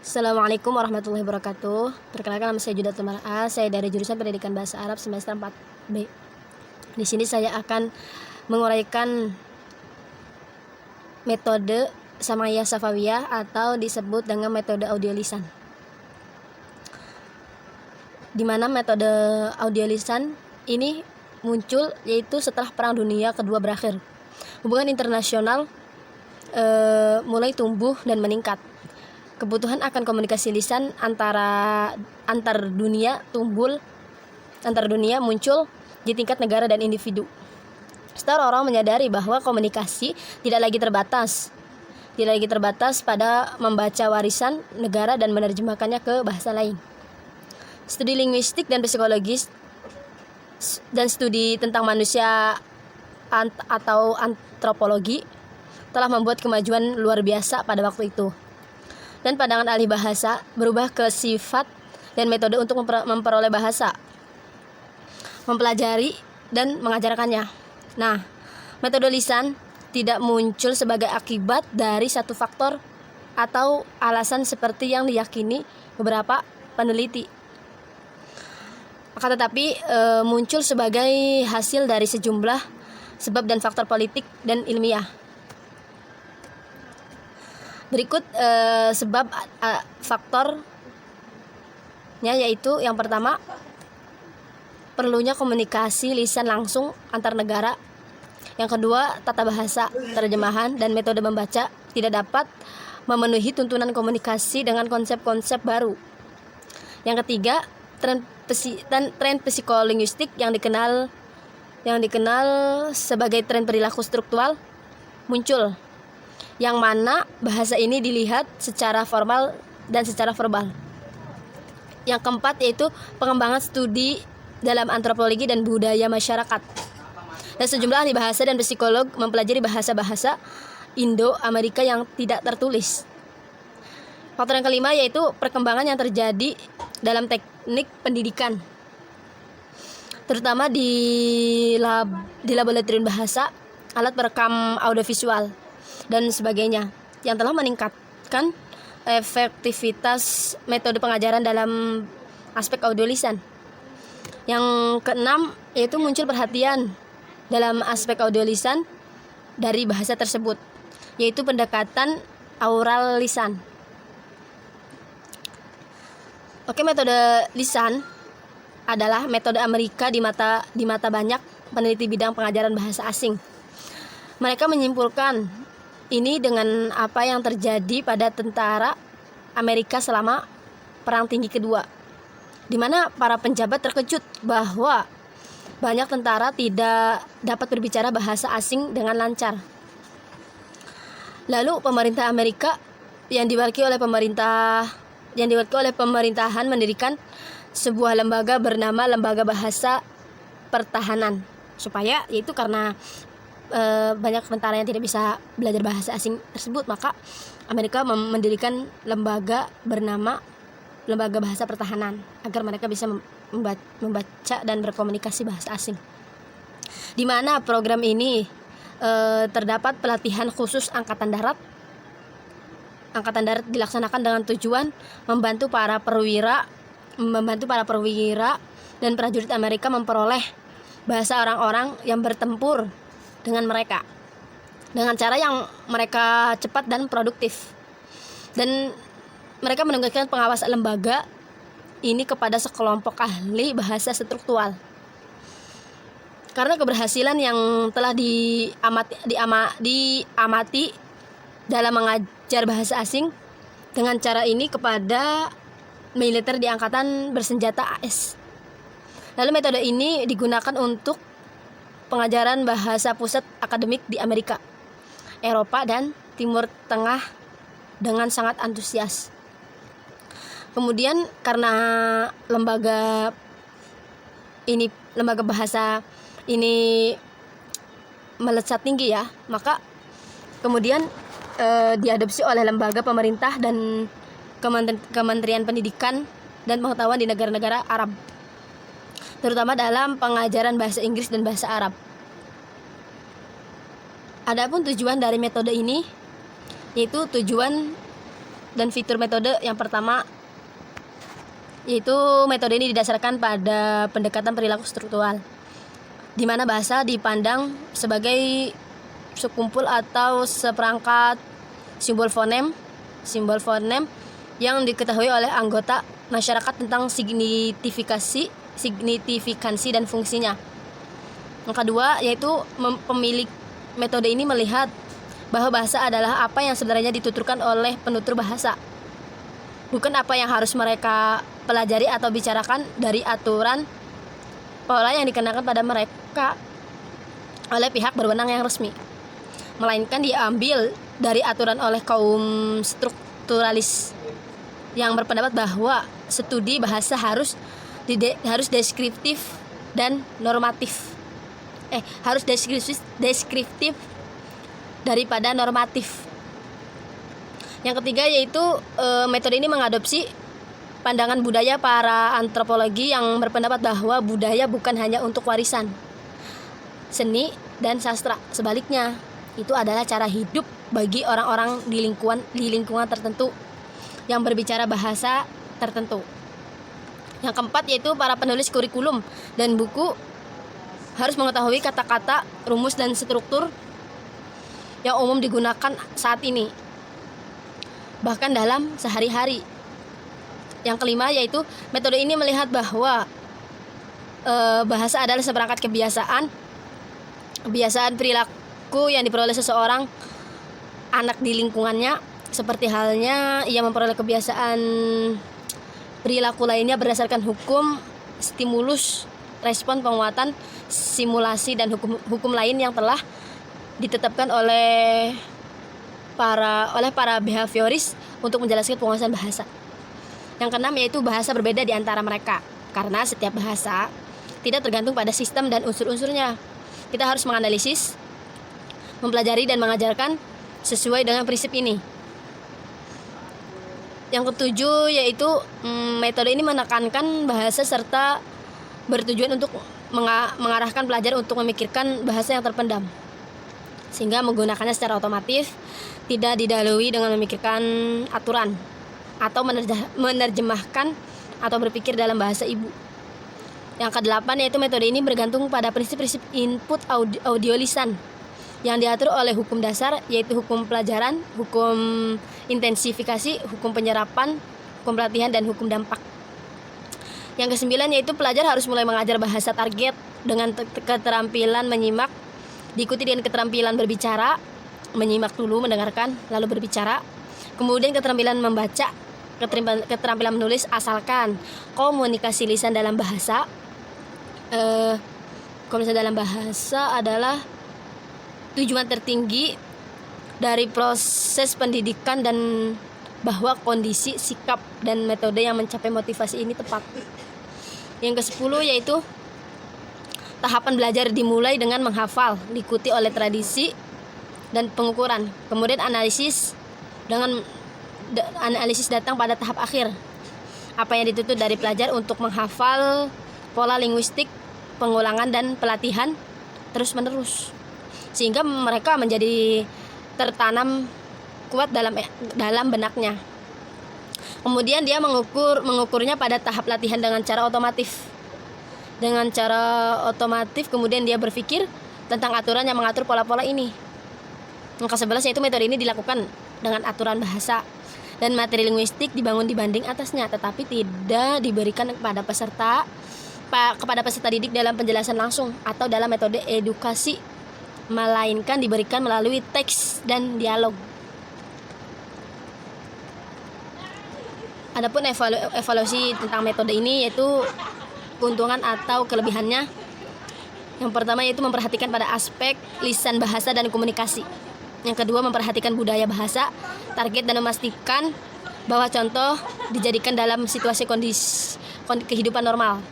Assalamualaikum warahmatullahi wabarakatuh. Perkenalkan, nama saya Judatul Mar'ah. Saya dari jurusan Pendidikan Bahasa Arab semester 4B. Di sini saya akan menguraikan metode Samayah Safawiyah atau disebut dengan metode audio lisan. Di mana metode audio lisan ini muncul yaitu setelah Perang Dunia Kedua berakhir. Hubungan internasional mulai tumbuh dan meningkat. Kebutuhan akan komunikasi lisan antar dunia muncul di tingkat negara dan individu. Setelah orang menyadari bahwa komunikasi tidak lagi terbatas pada membaca warisan negara dan menerjemahkannya ke bahasa lain. Studi linguistik dan psikologis dan studi tentang manusia atau antropologi telah membuat kemajuan luar biasa pada waktu itu. Dan pandangan ahli bahasa berubah ke sifat dan metode untuk memperoleh bahasa, mempelajari dan mengajarkannya. Nah, metode lisan tidak muncul sebagai akibat dari satu faktor atau alasan seperti yang diyakini beberapa peneliti. Akan tetapi muncul sebagai hasil dari sejumlah sebab dan faktor politik dan ilmiah. Berikut sebab faktornya, yaitu yang pertama, perlunya komunikasi lisan langsung antar negara. Yang kedua, tata bahasa, terjemahan, dan metode membaca tidak dapat memenuhi tuntunan komunikasi dengan konsep-konsep baru. Yang ketiga, tren psikolinguistik yang dikenal sebagai tren perilaku struktural muncul, yang mana bahasa ini dilihat secara formal dan secara verbal. Yang keempat yaitu pengembangan studi dalam antropologi dan budaya masyarakat. Dan sejumlah ahli bahasa dan psikolog mempelajari bahasa-bahasa Indo-Amerika yang tidak tertulis. Faktor yang kelima yaitu perkembangan yang terjadi dalam teknik pendidikan, terutama di laboratorium bahasa, alat perekam audiovisual, dan sebagainya, yang telah meningkatkan efektivitas metode pengajaran dalam aspek audio lisan. Yang keenam yaitu muncul perhatian dalam aspek audio lisan dari bahasa tersebut, yaitu pendekatan aural lisan. Oke, metode lisan adalah metode Amerika di mata banyak peneliti bidang pengajaran bahasa asing. Mereka menyimpulkan ini dengan apa yang terjadi pada tentara Amerika selama Perang Tinggi Kedua, di mana para penjabat terkejut bahwa banyak tentara tidak dapat berbicara bahasa asing dengan lancar. Lalu pemerintah Amerika yang diwakili oleh pemerintahan mendirikan sebuah lembaga bernama Lembaga Bahasa Pertahanan, supaya yaitu karena banyak tentara yang tidak bisa belajar bahasa asing tersebut, maka Amerika mendirikan lembaga bernama Lembaga Bahasa Pertahanan agar mereka bisa membaca dan berkomunikasi bahasa asing. Di mana program ini terdapat pelatihan khusus angkatan darat dilaksanakan dengan tujuan membantu para perwira dan prajurit Amerika memperoleh bahasa orang-orang yang bertempur dengan mereka dengan cara yang mereka cepat dan produktif. Dan mereka menugaskan pengawas lembaga ini kepada sekelompok ahli bahasa struktural. Karena keberhasilan yang telah diamati dalam mengajar bahasa asing dengan cara ini kepada militer di angkatan bersenjata AS. Lalu metode ini digunakan untuk pengajaran bahasa pusat akademik di Amerika, Eropa, dan Timur Tengah dengan sangat antusias. Kemudian karena lembaga bahasa ini melesat tinggi ya, maka kemudian diadopsi oleh lembaga pemerintah dan Kementerian Pendidikan dan Pengetahuan di negara-negara Arab, terutama dalam pengajaran bahasa Inggris dan bahasa Arab. Adapun tujuan dari metode ini yaitu tujuan dan fitur metode yang pertama, yaitu metode ini didasarkan pada pendekatan perilaku struktural, di mana bahasa dipandang sebagai sekumpul atau seperangkat simbol fonem yang diketahui oleh anggota masyarakat tentang signifikansi dan fungsinya. Yang kedua, yaitu pemilik metode ini melihat bahwa bahasa adalah apa yang sebenarnya dituturkan oleh penutur bahasa, bukan apa yang harus mereka pelajari atau bicarakan dari aturan pola yang dikenakan pada mereka oleh pihak berwenang yang resmi, melainkan diambil dari aturan oleh kaum strukturalis yang berpendapat bahwa studi bahasa harus deskriptif dan normatif. Harus deskriptif daripada normatif. Yang ketiga, yaitu metode ini mengadopsi pandangan budaya para antropologi yang berpendapat bahwa budaya bukan hanya untuk warisan seni dan sastra. Sebaliknya, itu adalah cara hidup bagi orang-orang di lingkungan tertentu yang berbicara bahasa tertentu. Yang keempat, yaitu para penulis kurikulum dan buku harus mengetahui kata-kata, rumus, dan struktur yang umum digunakan saat ini, bahkan dalam sehari-hari. Yang kelima, yaitu metode ini melihat bahwa bahasa adalah seperangkat kebiasaan perilaku yang diperoleh seseorang anak di lingkungannya, seperti halnya ia memperoleh kebiasaan perilaku lainnya berdasarkan hukum, stimulus, respon, penguatan, simulasi, dan hukum lain yang telah ditetapkan oleh para behavioris untuk menjelaskan penguasaan bahasa. Yang keenam, yaitu bahasa berbeda di antara mereka, karena setiap bahasa tidak tergantung pada sistem dan unsur-unsurnya. Kita harus menganalisis, mempelajari, dan mengajarkan sesuai dengan prinsip ini. Yang ketujuh, yaitu metode ini menekankan bahasa serta bertujuan untuk mengarahkan pelajar untuk memikirkan bahasa yang terpendam, sehingga menggunakannya secara otomatis, tidak didahului dengan memikirkan aturan atau menerjemahkan atau berpikir dalam bahasa ibu. Yang kedelapan, yaitu metode ini bergantung pada prinsip-prinsip input audio lisan yang diatur oleh hukum dasar, yaitu hukum pelajaran, hukum intensifikasi, hukum penyerapan, hukum pelatihan, dan hukum dampak. Yang kesembilan, yaitu pelajar harus mulai mengajar bahasa target dengan keterampilan menyimak, diikuti dengan keterampilan berbicara, menyimak dulu, mendengarkan, lalu berbicara. Kemudian keterampilan membaca, keterampilan menulis, asalkan komunikasi lisan dalam bahasa. Komunikasi dalam bahasa adalah tujuan tertinggi dari proses pendidikan, dan bahwa kondisi, sikap, dan metode yang mencapai motivasi ini tepat. Yang ke-10, yaitu tahapan belajar dimulai dengan menghafal, diikuti oleh tradisi dan pengukuran. Kemudian analisis datang pada tahap akhir. Apa yang dituntut dari pelajar untuk menghafal pola linguistik, pengulangan, dan pelatihan terus-menerus, sehingga mereka menjadi tertanam kuat dalam benaknya. Kemudian dia mengukurnya pada tahap latihan dengan cara otomatif. Kemudian dia berpikir tentang aturan yang mengatur pola-pola ini. Yang ke-11, yaitu metode ini dilakukan dengan aturan bahasa dan materi linguistik dibangun dibanding atasnya, tetapi tidak diberikan kepada peserta didik dalam penjelasan langsung atau dalam metode edukasi, melainkan diberikan melalui teks dan dialog. Adapun evaluasi tentang metode ini, yaitu keuntungan atau kelebihannya. Yang pertama, yaitu memperhatikan pada aspek lisan bahasa dan komunikasi. Yang kedua, memperhatikan budaya bahasa, target, dan memastikan bahwa contoh dijadikan dalam situasi kondisi kehidupan normal,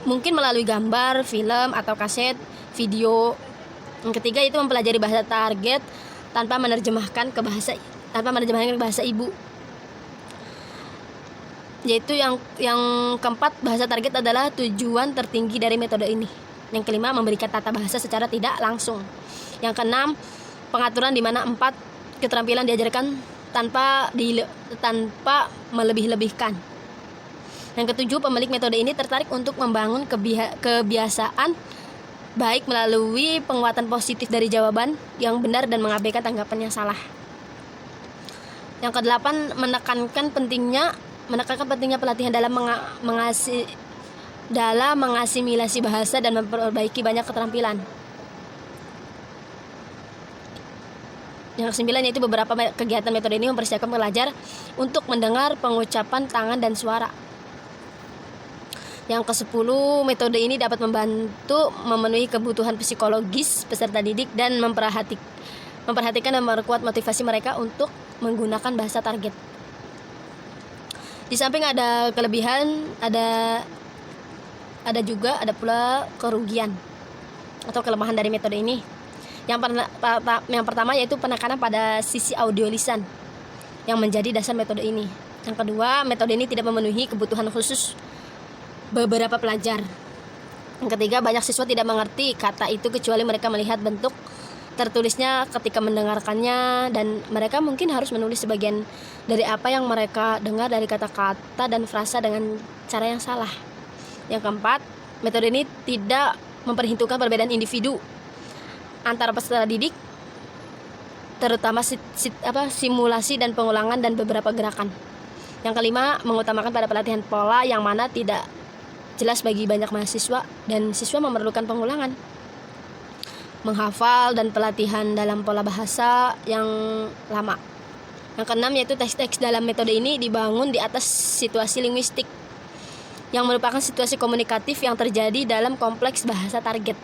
mungkin melalui gambar, film, atau kaset video. Yang ketiga, itu mempelajari bahasa target tanpa menerjemahkan ke bahasa ibu. Yaitu yang keempat, bahasa target adalah tujuan tertinggi dari metode ini. Yang kelima, memberikan tata bahasa secara tidak langsung. Yang keenam, pengaturan, di mana 4 keterampilan diajarkan tanpa melebih-lebihkan. Yang ketujuh, pemilik metode ini tertarik untuk membangun kebiasaan baik melalui penguatan positif dari jawaban yang benar dan mengabaikan tanggapan yang salah. Yang kedelapan, menekankan pentingnya pelatihan dalam mengasimilasi bahasa dan memperbaiki banyak keterampilan. Yang kesembilan, yaitu beberapa kegiatan metode ini mempersiapkan pelajar untuk mendengar pengucapan tangan dan suara. Yang ke-10, metode ini dapat membantu memenuhi kebutuhan psikologis peserta didik dan memperhatikan dan memperkuat motivasi mereka untuk menggunakan bahasa target. Di samping ada kelebihan, ada pula kerugian atau kelemahan dari metode ini. Yang pertama yaitu penekanan pada sisi audio lisan yang menjadi dasar metode ini. Yang kedua, metode ini tidak memenuhi kebutuhan khusus beberapa pelajar. Yang ketiga, banyak siswa tidak mengerti kata itu kecuali mereka melihat bentuk tertulisnya ketika mendengarkannya, dan mereka mungkin harus menulis sebagian dari apa yang mereka dengar dari kata-kata dan frasa dengan cara yang salah. Yang keempat, metode ini tidak memperhitungkan perbedaan individu antara peserta didik, terutama simulasi dan pengulangan dan beberapa gerakan. Yang kelima, mengutamakan pada pelatihan pola yang mana tidak jelas bagi banyak mahasiswa dan siswa memerlukan pengulangan, menghafal, dan pelatihan dalam pola bahasa yang lama. Yang keenam, yaitu teks-teks dalam metode ini dibangun di atas situasi linguistik yang merupakan situasi komunikatif yang terjadi dalam kompleks bahasa target.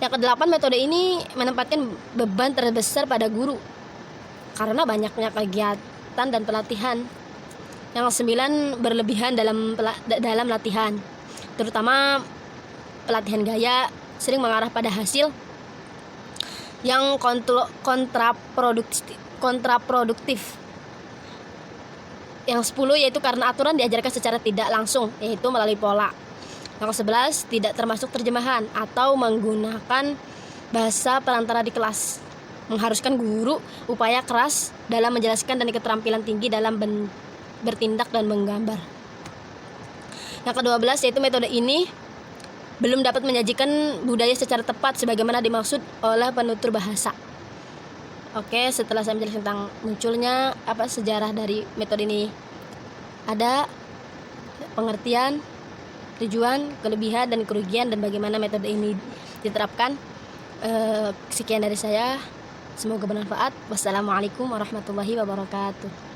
Yang kedelapan, metode ini menempatkan beban terbesar pada guru karena banyaknya kegiatan dan pelatihan. Yang kesembilan, berlebihan dalam latihan, terutama pelatihan gaya sering mengarah pada hasil yang kontraproduktif. Yang 10, yaitu karena aturan diajarkan secara tidak langsung, yaitu melalui pola. Yang ke-11, tidak termasuk terjemahan atau menggunakan bahasa perantara di kelas, mengharuskan guru upaya keras dalam menjelaskan dan keterampilan tinggi dalam bertindak dan menggambar. Yang ke-12, yaitu metode ini belum dapat menyajikan budaya secara tepat sebagaimana dimaksud oleh penutur bahasa. Oke, setelah saya menjelaskan tentang munculnya sejarah dari metode ini, ada pengertian, tujuan, kelebihan dan kerugian, dan bagaimana metode ini diterapkan. Sekian dari saya, semoga bermanfaat. Wassalamualaikum warahmatullahi wabarakatuh.